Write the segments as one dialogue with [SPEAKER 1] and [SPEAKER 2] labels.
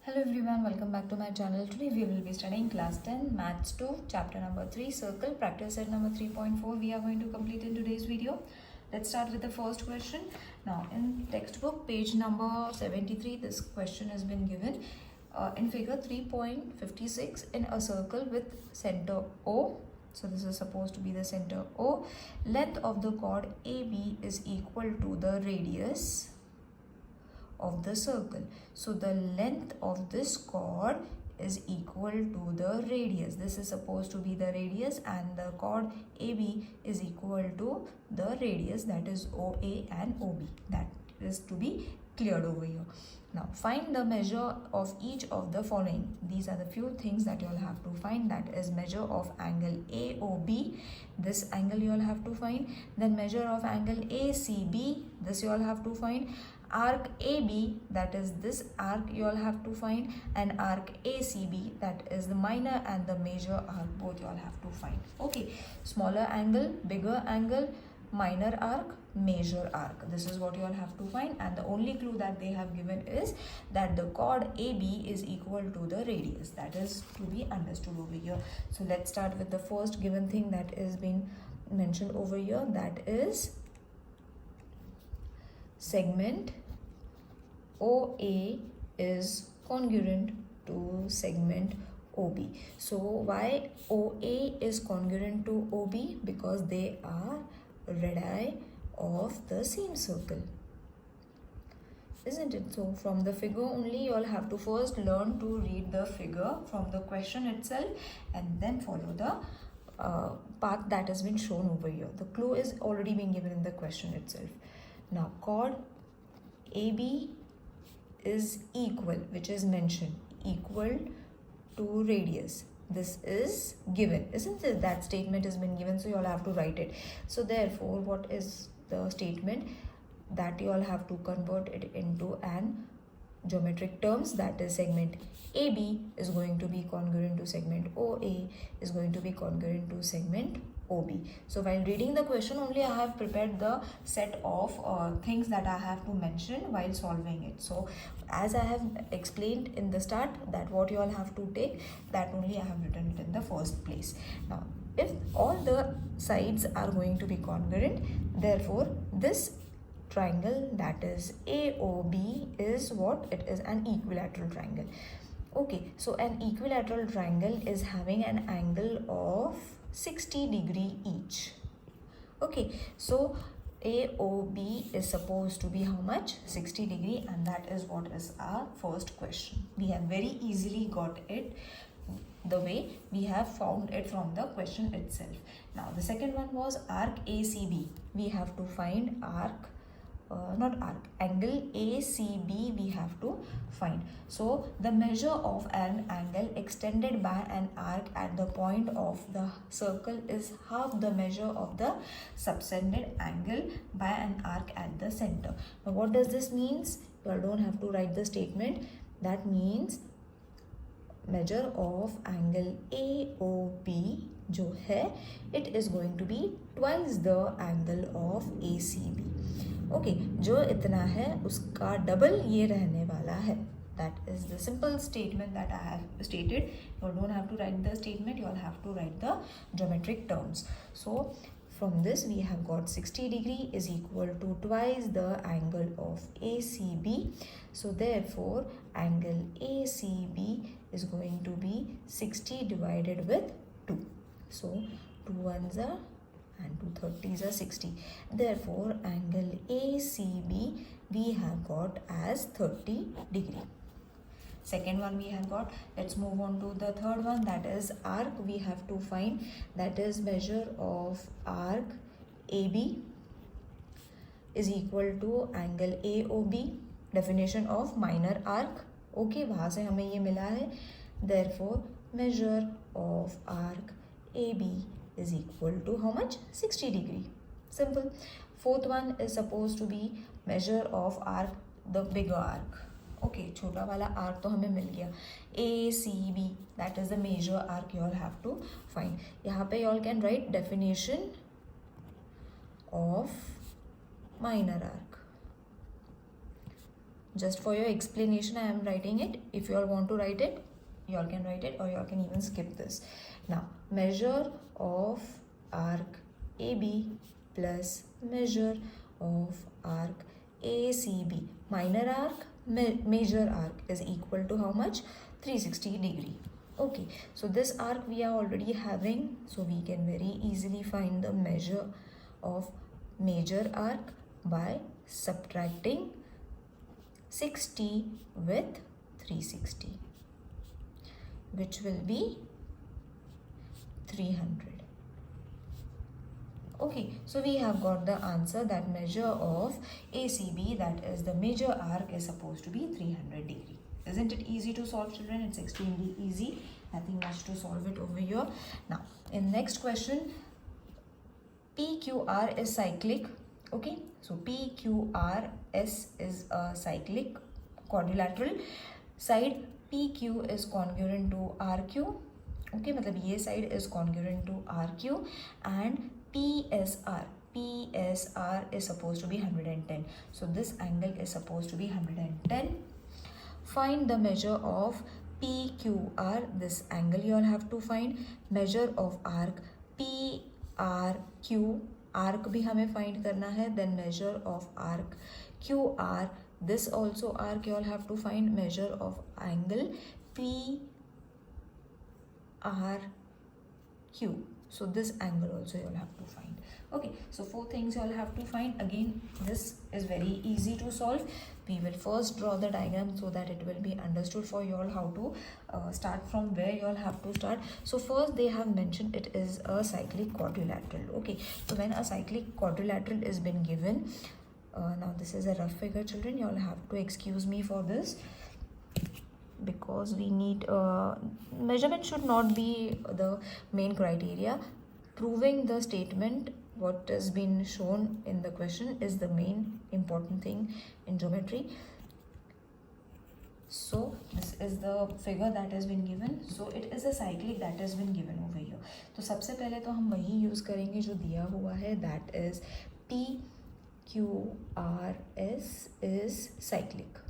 [SPEAKER 1] Hello everyone, welcome back to my channel. Today we will be studying class 10 maths 2 chapter number 3 circle practice set number 3.4 we are going to complete in today's video. Let's start with the first question. Now in textbook page number 73 this question has been given in figure 3.56 in a circle with center O. So this is supposed to be the center O. Length of the chord AB is equal to the radius of the circle. So the length of this chord is equal to the radius. This is supposed to be the radius and the chord AB is equal to the radius, that is OA and OB. That is to be cleared over here. Now find the measure of each of the following. These are the few things that you all have to find. That is measure of angle AOB. This angle you all have to find. Then measure of angle ACB. This you all have to find. Arc AB, that is this arc you all have to find, and arc ACB, that is the minor and the major arc, both you all have to find. Okay, smaller angle, bigger angle, minor arc, major arc. This is what you all have to find, and the only clue that they have given is that the chord AB is equal to the radius. That is to be understood over here. So let's start with the first given thing that is being mentioned over here, that is segment OA is congruent to segment OB. So why OA is congruent to OB? Because they are radii of the same circle, isn't it? So from the figure only you all have to first learn to read the figure from the question itself and then follow the path that has been shown over here. The clue is already being given in the question itself. Now chord AB is equal, which is mentioned, equal to radius. This is given, isn't it? That statement has been given, so you all have to write it. So therefore, what is the statement? That you all have to convert it into an geometric terms, that is segment AB is going to be congruent to segment OA is going to be congruent to segment OB. So while reading the question only I have prepared the set of things that I have to mention while solving it. So as I have explained in the start that what you all have to take, that only I have written it in the first place. Now if all the sides are going to be congruent, therefore this triangle, that is AOB, is what? It is an equilateral triangle. Okay, so an equilateral triangle is having an angle of 60 degree each. Okay, so AOB is supposed to be how much? 60 degree, and that is what is our first question. We have very easily got it the way we have found it from the question itself. Now the second one was arc ACB. We have to find angle ACB we have to find. So the measure of an angle extended by an arc at the point of the circle is half the measure of the subtended angle by an arc at the center. Now what does this means? You all don't have to write the statement. That means measure of angle AOB जो है, it is going to be twice the angle of ACB. Okay जो इतना है उसका double ये रहने वाला है. That is the simple statement that I have stated. You don't have to write the statement, you all have to write the geometric terms. So from this we have got 60 degree is equal to twice the angle of ACB. So therefore angle ACB is going to be 60 divided with 2. So 2 ones are and 2 30s are 60. Therefore angle ACB we have got as 30 degree. Second one we have got. Let's move on to the third one, that is arc. We have to find, that is measure of arc AB is equal to angle AOB. Definition of minor arc. Okay, वहाँ से हमें ये मिला है. Therefore measure of arc AB is equal to how much? 60 degree. Simple. Fourth one is supposed to be measure of arc, the bigger arc. Okay, छोटा वाला arc तो हमें मिल गया. ACB, that is the major arc you all have to find. यहाँ पे you all can write definition of minor arc. Just for your explanation, I am writing it. If you all want to write it, you all can write it, or you all can even skip this. Now, measure of arc AB plus measure of arc ACB, minor arc, major arc, is equal to how much? 360 degree. Okay, so this arc we are already having, so we can very easily find the measure of major arc by subtracting 60 with 360, which will be 300. Okay, so we have got the answer that measure of ACB, that is the major arc, is supposed to be 300 degree. Isn't it easy to solve, children? It's extremely easy. Nothing much to solve it over here. Now, in next question, PQR is cyclic. Okay, so PQRS is a cyclic quadrilateral. Side PQ is congruent to RQ. Okay, मतलब ये side is congruent to RQ, and PSR is supposed to be 110. So this angle is supposed to be 110. Find the measure of PQR. This angle you all have to find. Measure of arc PRQ. Arc भी हमें find करना है. Then measure of arc QR. This also arc you all have to find. Measure of angle PRQ. So this angle also you all have to find. Okay, so 4 things you all have to find. Again, this is very easy to solve. We will first draw the diagram so that it will be understood for you all how to start from where you all have to start. So first they have mentioned it is a cyclic quadrilateral. Okay, so when a cyclic quadrilateral is been given, now this is a rough figure, children. You all have to excuse me for this, because we need measurement should not be the main criteria. Proving the statement what has been shown in the question is the main important thing in geometry. So this is the figure that has been given. So it is a cyclic that has been given over here. तो सबसे पहले तो हम वही use करेंगे जो दिया हुआ है, that is PQRS is cyclic.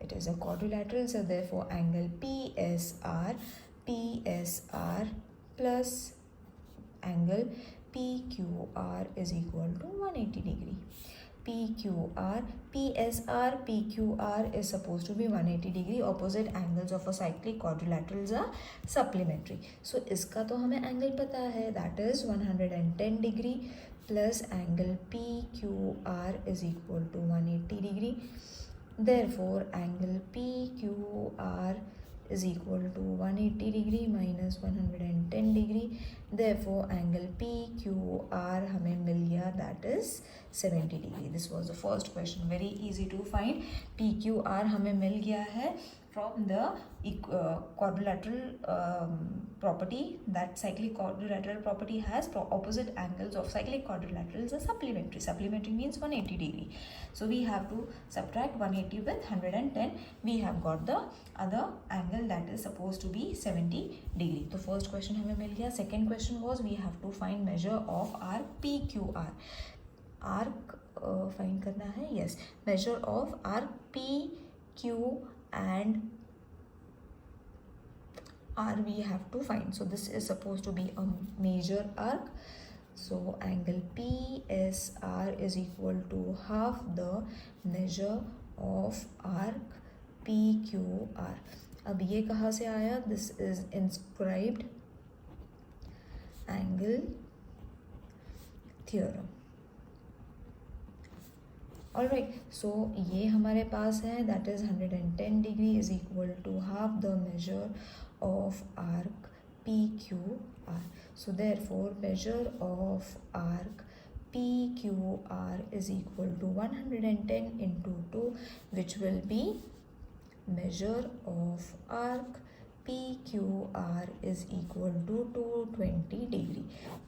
[SPEAKER 1] It is a quadrilateral, so therefore angle PSR plus angle PQR is equal to 180 degree. PQR is supposed to be 180 degree. Opposite angles of a cyclic quadrilaterals are supplementary. So इसका तो हमें angle पता है, that is 110 degree plus angle PQR is equal to 180 degree. Therefore, angle PQR is equal to 180 degree minus 110 degree. Therefore, angle PQR हमें मिल गया, that is 70 degree. This was the first question. Very easy to find. PQR हमें मिल गया है from the quadrilateral property, that cyclic quadrilateral property has opposite angles of cyclic quadrilaterals are supplementary. Supplementary means 180 degree. So we have to subtract 180 with 110. We have got the other angle that is supposed to be 70 degree. So first question हमें मिल गया. Second question was we have to find measure of arc PQR. Arc find करना है. Yes, measure of arc PQ and R we have to find. So this is supposed to be a major arc. So angle PSR is equal to half the measure of arc PQR. अब ये कहाँ से आया? This is inscribed angle theorem. Alright, so ये हमारे पास है, that is 110 degree is equal to half the measure of arc PQR. So therefore measure of arc PQR is equal to 110 into 2, which will be measure of arc PQR is equal to 220 degree.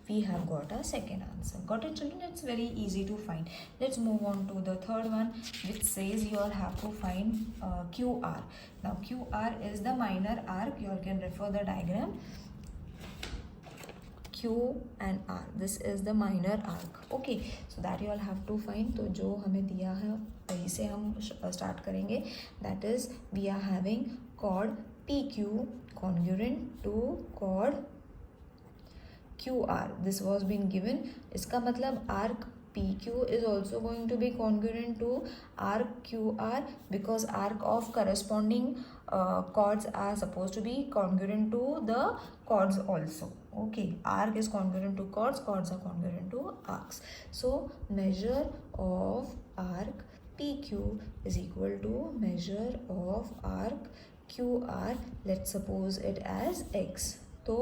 [SPEAKER 1] We have got our second answer. Got it, children? It's very easy to find. Let's move on to the third one, which says you all have to find QR. Now QR is the minor arc. You all can refer the diagram. Q and R. This is the minor arc. Okay, so that you all have to find. तो जो हमें दिया है वहीं से हम start करेंगे. That is, we are having chord PQ congruent to chord QR. This was been given. इसका मतलब arc PQ is also going to be congruent to arc QR because arc of corresponding chords are supposed to be congruent to the chords also. Okay, arc is congruent to chords, chords are congruent to arcs. So measure of arc PQ is equal to measure of arc QR. Let's suppose it as x. तो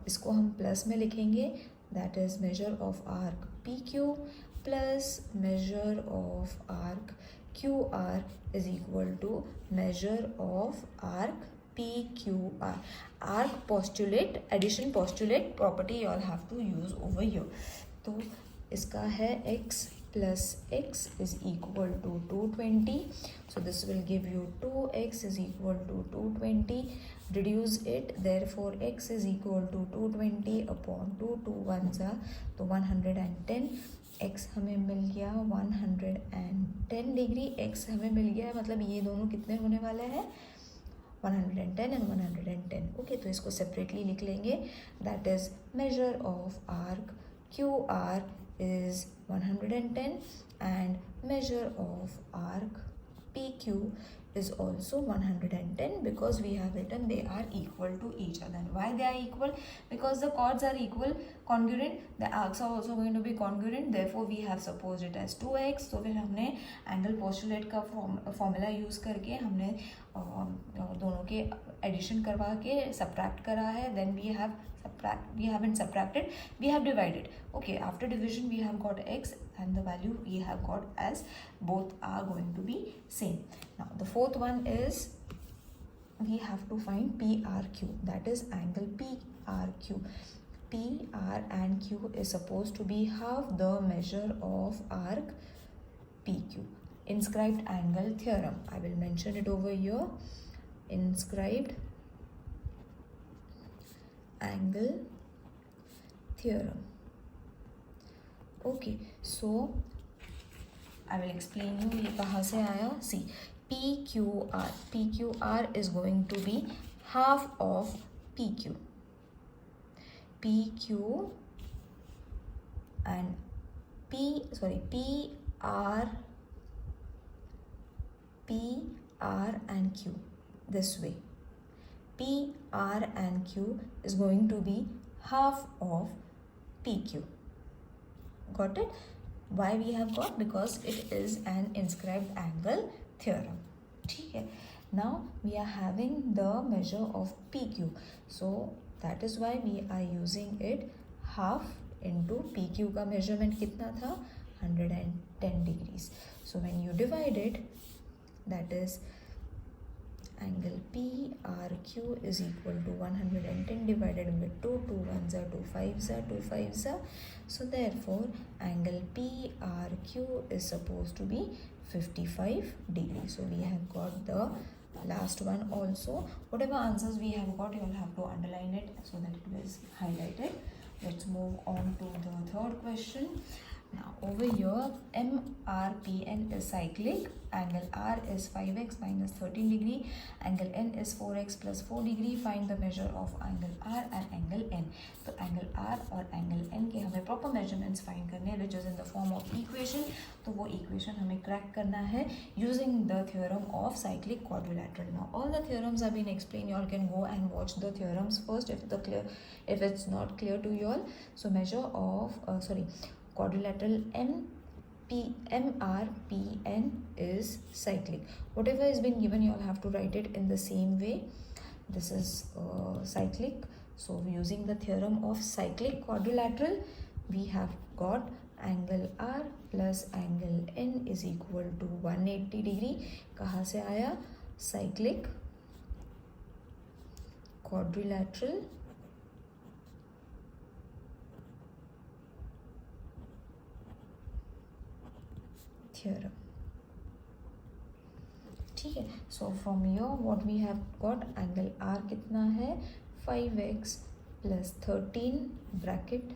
[SPEAKER 1] इसको हम plus में लिखेंगे. That is measure of arc PQ plus measure of arc QR is equal to measure of arc PQR. Arc postulate, addition postulate property you all have to use over here. तो इसका है x plus x is equal to 220. So this will give you 2x is equal to 220. Reduce it, therefore x is equal to 220 upon 2, 2 1s are तो 110. x हमें मिल गया 110 degree. x हमें मिल गया मतलब ये दोनों कितने होने वाले हैं 110 and 110. ओके, तो इसको सेपरेटली लिख लेंगे. That is measure of arc QR is 110 and measure of arc PQ is also 110 because we have written they are equal to each other. Why they are equal? Because the chords are equal, congruent. The arcs are also going to be congruent. Therefore we have supposed it as 2x. तो फिर हमने angle postulate का formula use करके हमने दोनों के addition करवा के सब्ट्रैक्ट करा है. Then we haven't subtracted, we have divided. Okay, after division we have got x and the value we have got as both are going to be same. Now the fourth one is we have to find PRQ, that is angle PRQ. PR and Q is supposed to be half the measure of arc PQ. Inscribed angle theorem, I will mention it over here. Inscribed angle theorem. Okay, so I will explain you ये कहाँ से आया. See, PQR is going to be half of PQ. PQ and PR and Q this way. PR and Q is going to be half of PQ. Got it? Why we have got? Because it is an inscribed angle theorem. Okay. Now we are having the measure of PQ. So that is why we are using it half into PQ का measurement कितना था 110 degrees. So when you divide it, that is angle PRQ is equal to 110 divided by 2, 2 1s are 2 5s are 2 5s are. So therefore angle PRQ is supposed to be 55 degrees. So we have got the last one also. Whatever answers we have got, you will have to underline it so that it is highlighted. Let's move on to the third question. Now over here, MRPN is cyclic. Angle R is 5x minus 13 degree. Angle N is 4x plus 4 degree. Find the measure of angle R and angle N. So angle R और angle N के हमें proper measurements find करने हैं, which is in the form of equation. तो वो equation हमें crack करना है using the theorem of cyclic quadrilateral. Now all the theorems have been explained. You all can go and watch the theorems first if it's not clear to you all. So measure of quadrilateral MRPN is cyclic. Whatever has been given, you all have to write it in the same way. This is cyclic. So using the theorem of cyclic quadrilateral, we have got angle R plus angle N is equal to 180 degree. कहाँ से आया? Cyclic quadrilateral theorem. ठीक है. So from here what we have got, angle R कितना है 5x plus 13 bracket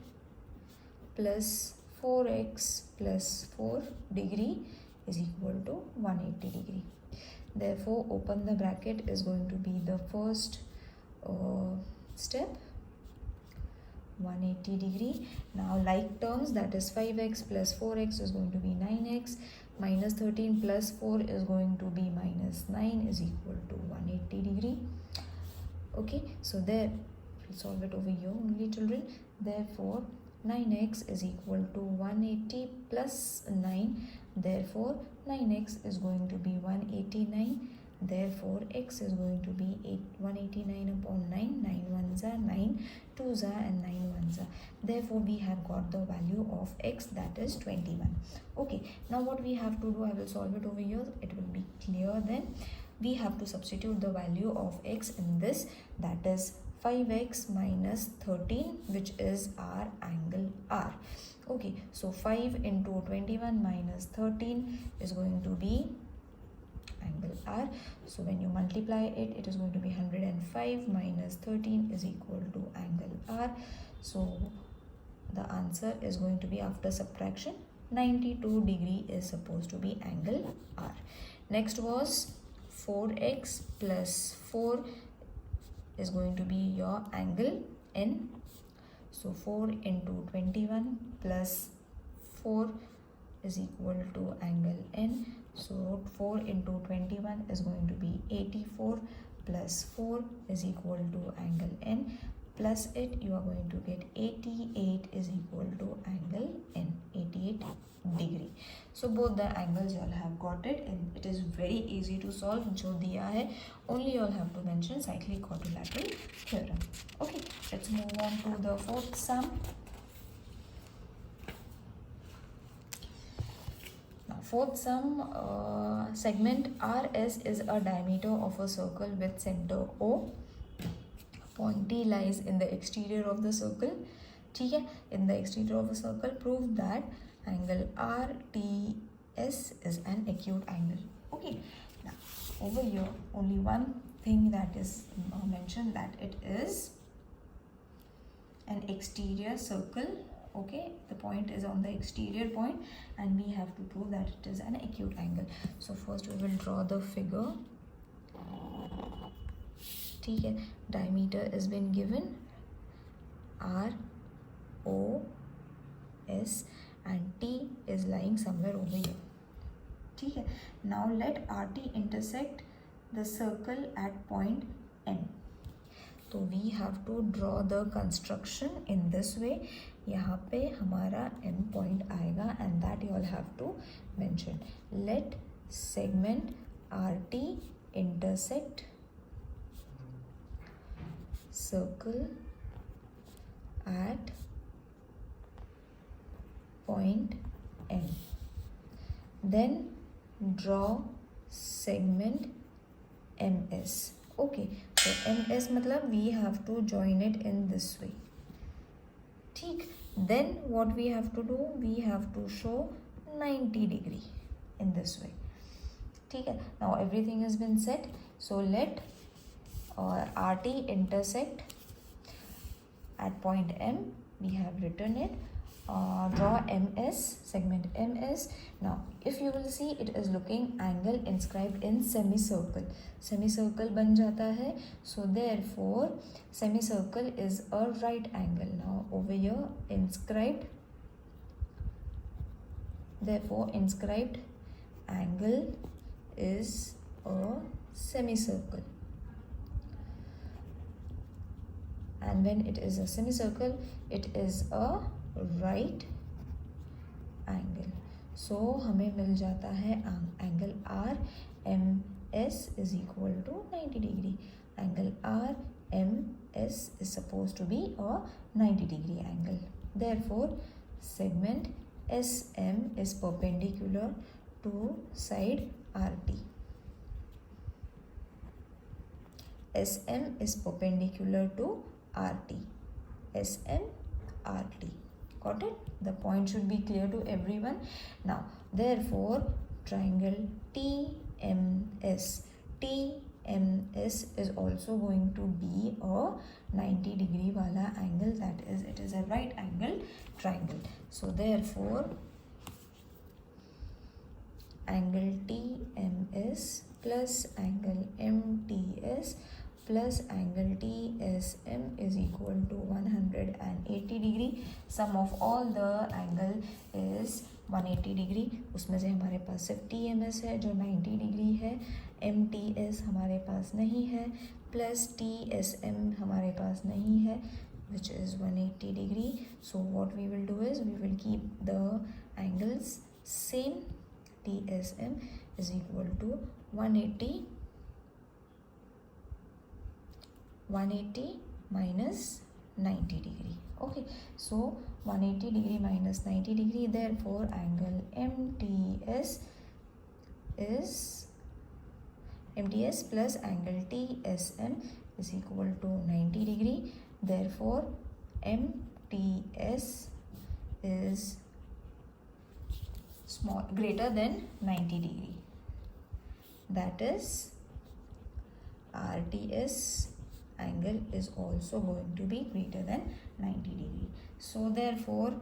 [SPEAKER 1] plus 4x plus 4 degree is equal to 180 degree. Therefore, open the bracket is going to be the first step, 180 degree. Now like terms, that is 5x plus 4x is going to be 9x, minus 13 plus 4 is going to be minus 9 is equal to 180 degree. Okay, so there, we'll solve it over here only, children. Therefore 9x is equal to 180 plus 9. Therefore 9x is going to be 189. Therefore x is going to be 189 upon 9. 9 ones are 9, 2s are, and 9 ones are. Therefore we have got the value of x, that is 21. Okay, now what we have to do, I will solve it over here, it will be clear then. We have to substitute the value of x in this, that is 5x minus 13, which is our angle R. Okay, so 5 into 21 minus 13 is going to be angle R. So when you multiply it, it is going to be 105 minus 13 is equal to angle R. So the answer is going to be, after subtraction, 92 degree is supposed to be angle R. Next was 4x plus 4 is going to be your angle N. So 4 into 21 plus 4 is equal to angle N. So 4 into 21 is going to be 84 plus 4 is equal to angle N. Plus it, you are going to get 88 is equal to angle N, 88 degree. So both the angles you all have got it, and it is very easy to solve. जो दिया है, only you all have to mention cyclic quadrilateral theorem. Okay, let's move on to the fourth sum. Now fourth sum, segment RS is a diameter of a circle with center O. Point D lies in the exterior of the circle. ठीक है, in the exterior of a circle, prove that angle RTS is an acute angle. Okay, now over here only one thing that is mentioned, that it is an exterior circle. Okay, the point is on the exterior point and we have to prove that it is an acute angle. So first we will draw the figure. ठीक है, diameter has been given R O S and T is lying somewhere over here. ठीक है, now let RT intersect the circle at point M. तो we have to draw the construction in this way. यहाँ पे हमारा M point आएगा and that you all have to mention. Let segment RT intersect circle at point M. Then draw segment MS. Okay, so MS मतलब we have to join it in this way. ठीक, then what we have to do, we have to show 90 degree in this way. ठीक है, now everything has been set. So let RT intersect at point M. We have written it. Draw MS, segment MS. Now if you will see, it is looking angle inscribed in semicircle. Semicircle बन जाता है, so therefore semicircle is a right angle. Now over here inscribed, therefore inscribed angle is a semicircle. And when it is a semicircle, it is a right angle. So हमें मिल जाता है angle R M S is equal to 90 degree. Angle R M S is supposed to be a 90 degree angle. Therefore, segment SM is perpendicular to side RT. SM is perpendicular to RT. SM RT. Got it? The point should be clear to everyone. Now, therefore, triangle TMS. T MS is also going to be a 90 degree wala angle, that is, it is a right angle triangle. So therefore angle TMS plus angle MTS plus angle TSM is equal to 180 degree. Sum of all the angle is 180 degree. उसमें से हमारे पास सिर्फ TMS है जो 90 degree है, MTS हमारे पास नहीं है, प्लस TSM हमारे पास नहीं है, which is 180 degree. So what we will do is we will keep the angles same. TSM is equal to 180 minus 90 degree. Okay, so 180 degree minus 90 degree, therefore angle MTS plus angle TSM is equal to 90 degree. Therefore MTS is greater than 90 degree, that is RTS angle is also going to be greater than 90 degree. So therefore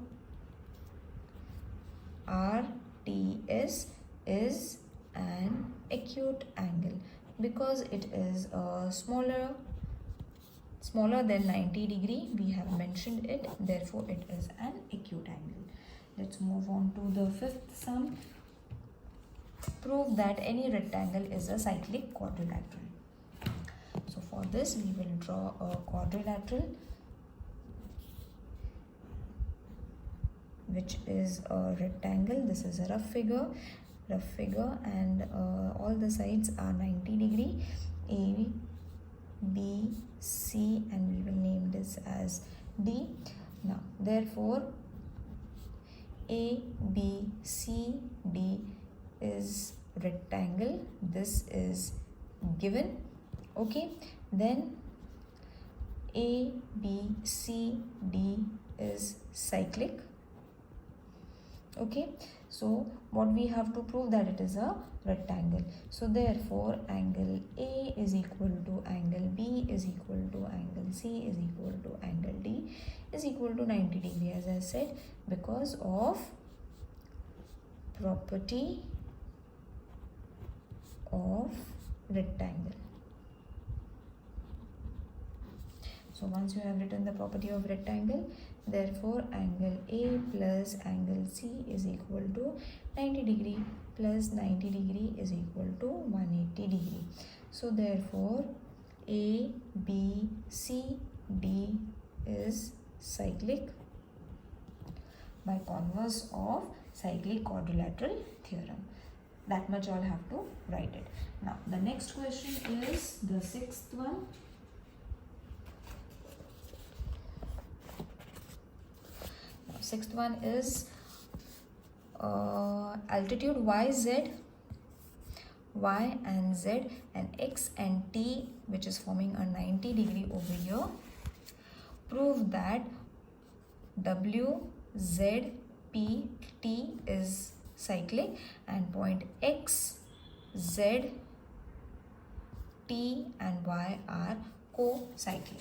[SPEAKER 1] RTS is an acute angle because it is smaller than 90 degree. We have mentioned it, therefore it is an acute angle. Let's move on to the fifth sum. Prove that any rectangle is a cyclic quadrilateral. So for this we will draw a quadrilateral which is a rectangle. This is a rough figure and all the sides are 90 degree, A, B, C, and we will name this as D. Now therefore A, B, C, D is rectangle. This is given. Okay, then A, B, C, D is cyclic. Okay, so what we have to prove that it is a rectangle. So therefore angle A is equal to angle B is equal to angle C is equal to angle D is equal to 90 degree, as I said, because of property of rectangle. So once you have written the property of rectangle, therefore angle A plus angle C is equal to 90 degree plus 90 degree is equal to 180 degree. So therefore A, B, C, D is cyclic by converse of cyclic quadrilateral theorem. That much all have to write it. Now the next question is the sixth one. Sixth one is altitude y and z and x and t, which is forming a 90 degree over here. Prove that w, z, p, t is cyclic and point x, z, t and y are co-cyclic.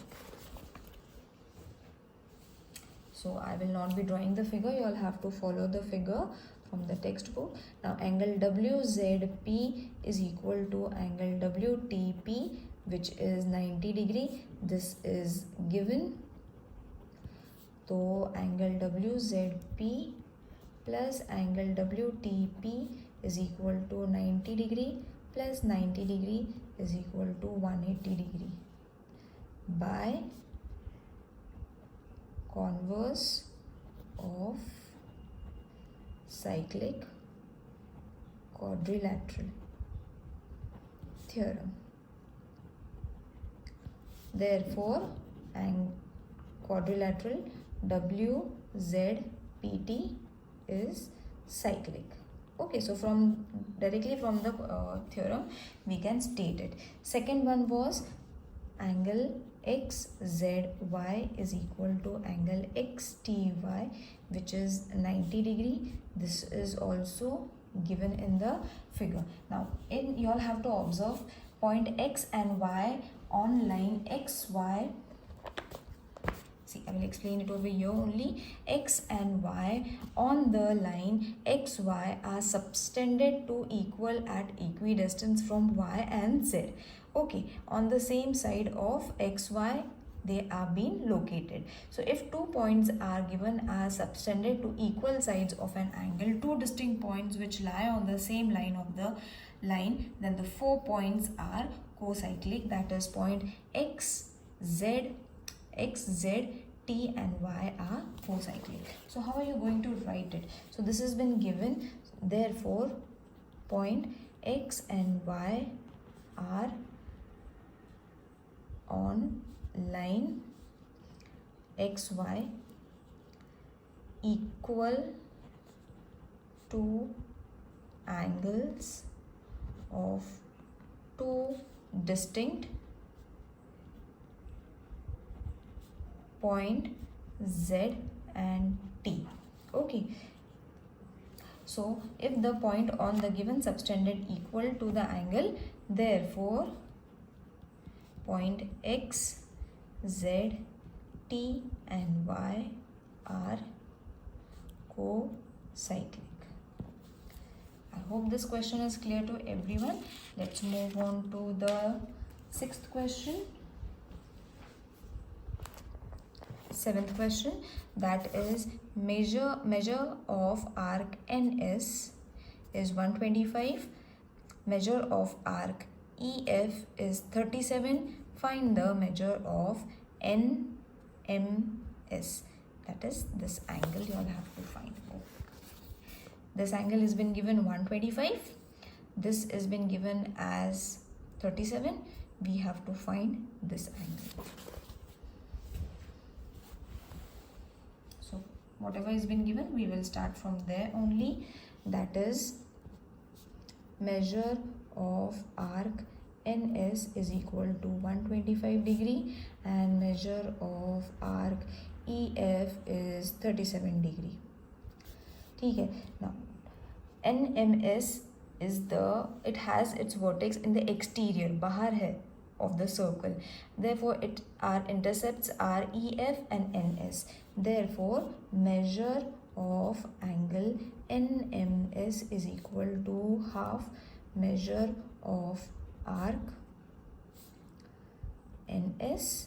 [SPEAKER 1] So I will not be drawing the figure, you all have to follow the figure from the textbook. Now angle WZP is equal to angle WTP, which is 90 degree. This is given. So angle WZP plus angle WTP is equal to 90 degree plus 90 degree is equal to 180 degree by converse of cyclic quadrilateral theorem. Therefore, quadrilateral WZPT is cyclic. Okay, so directly from the theorem we can state it. Second one was angle XZY is equal to angle XTY, which is 90 degree. This is also given in the figure. Now you all have to observe point X and Y on line XY. See, I will explain it over here only. X and Y on the line XY are subtended to equal at equidistance from Y and Z. Okay, on the same side of XY they are being located. So if two points are given as subtended to equal sides of an angle, two distinct points which lie on the same line of the line, then the 4 points are co-cyclic, that is point X, Z, T and Y are co-cyclic. So how are you going to write it? So this has been given, therefore point X and Y are on line XY equal to angles of two distinct point Z and T. Okay, so if the point on the given subtended equal to the angle, therefore point X, Z, T and Y are co-cyclic. I hope this question is clear to everyone. Let's move on to the 6th question. 7th question, that is measure of arc NS is 125, measure of arc EF is 37. Find the measure of NMS, that is this angle you all have to find. This angle has been given 125, this has been given as 37. We have to find this angle. So whatever has been given, we will start from there only. That is measure of arc NS is equal to 125 degree and measure of arc EF is 37 degree. Okay. Now NMS is it has its vertex in the exterior, bahar hai of the circle. Therefore our intercepts are EF and NS. Therefore measure of angle NMS is equal to half measure of arc NS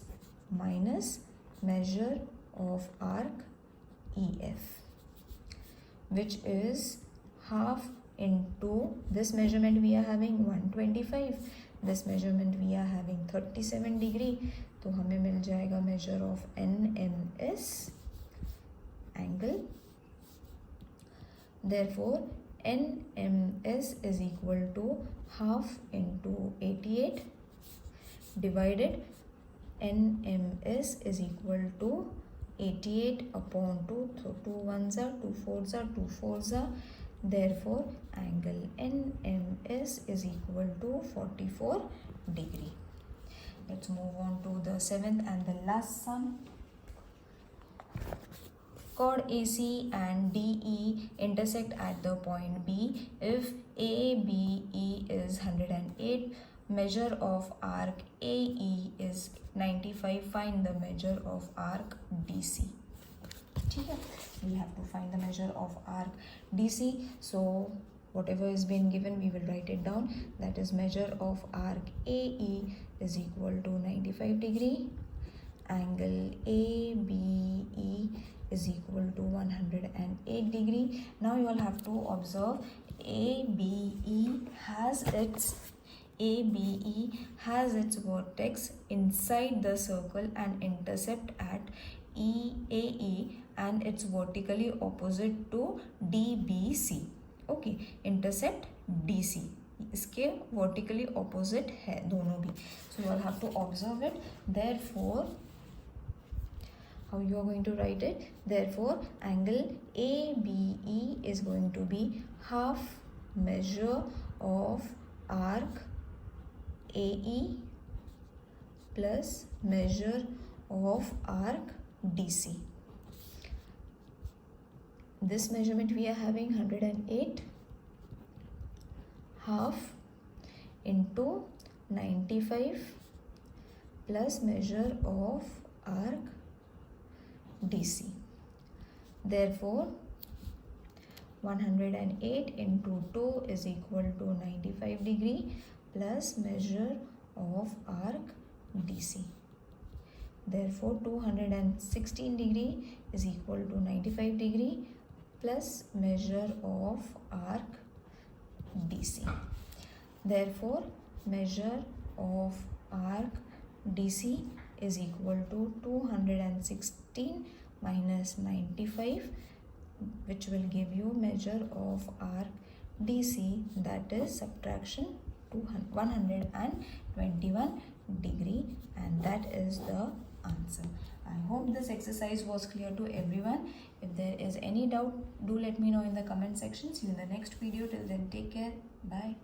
[SPEAKER 1] minus measure of arc EF, which is half into this measurement we are having 125, this measurement we are having 37 degree. तो हमें मिल जाएगा measure of NMS angle. Therefore NMS is equal to half into 88 divided NMS is equal to 88 upon 2. So 2 1s are 2 4s are 2 4s are. Therefore angle NMS is equal to 44 degree. Let's move on to the 7th and the last sum. Chord AC and DE intersect at the point B. If ABE is 108, measure of arc AE is 95. Find the measure of arc DC. We have to find the measure of arc DC. So whatever is being given, we will write it down. That is measure of arc AE is equal to 95 degree. Angle ABE is equal to 108 degree. Now you all have to observe ABE has its vertex inside the circle and intercept at EAE, and it's vertically opposite to DBC. Okay, intercept DC, इसके vertically opposite है दोनों भी. So you all have to observe it. Therefore, how you are going to write it? Therefore, angle ABE is going to be half measure of arc AE plus measure of arc DC. This measurement we are having 108, half into 95 plus measure of arc DC. Therefore, 108 into 2 is equal to 95 degree plus measure of arc DC. Therefore, 216 degree is equal to 95 degree plus measure of arc DC. Therefore, measure of arc DC is equal to 216 minus 95, which will give you measure of arc DC, that is subtraction 121 degree, and that is the answer. I hope this exercise was clear to everyone. If there is any doubt, do let me know in the comment section. See you in the next video. Till then, take care. Bye.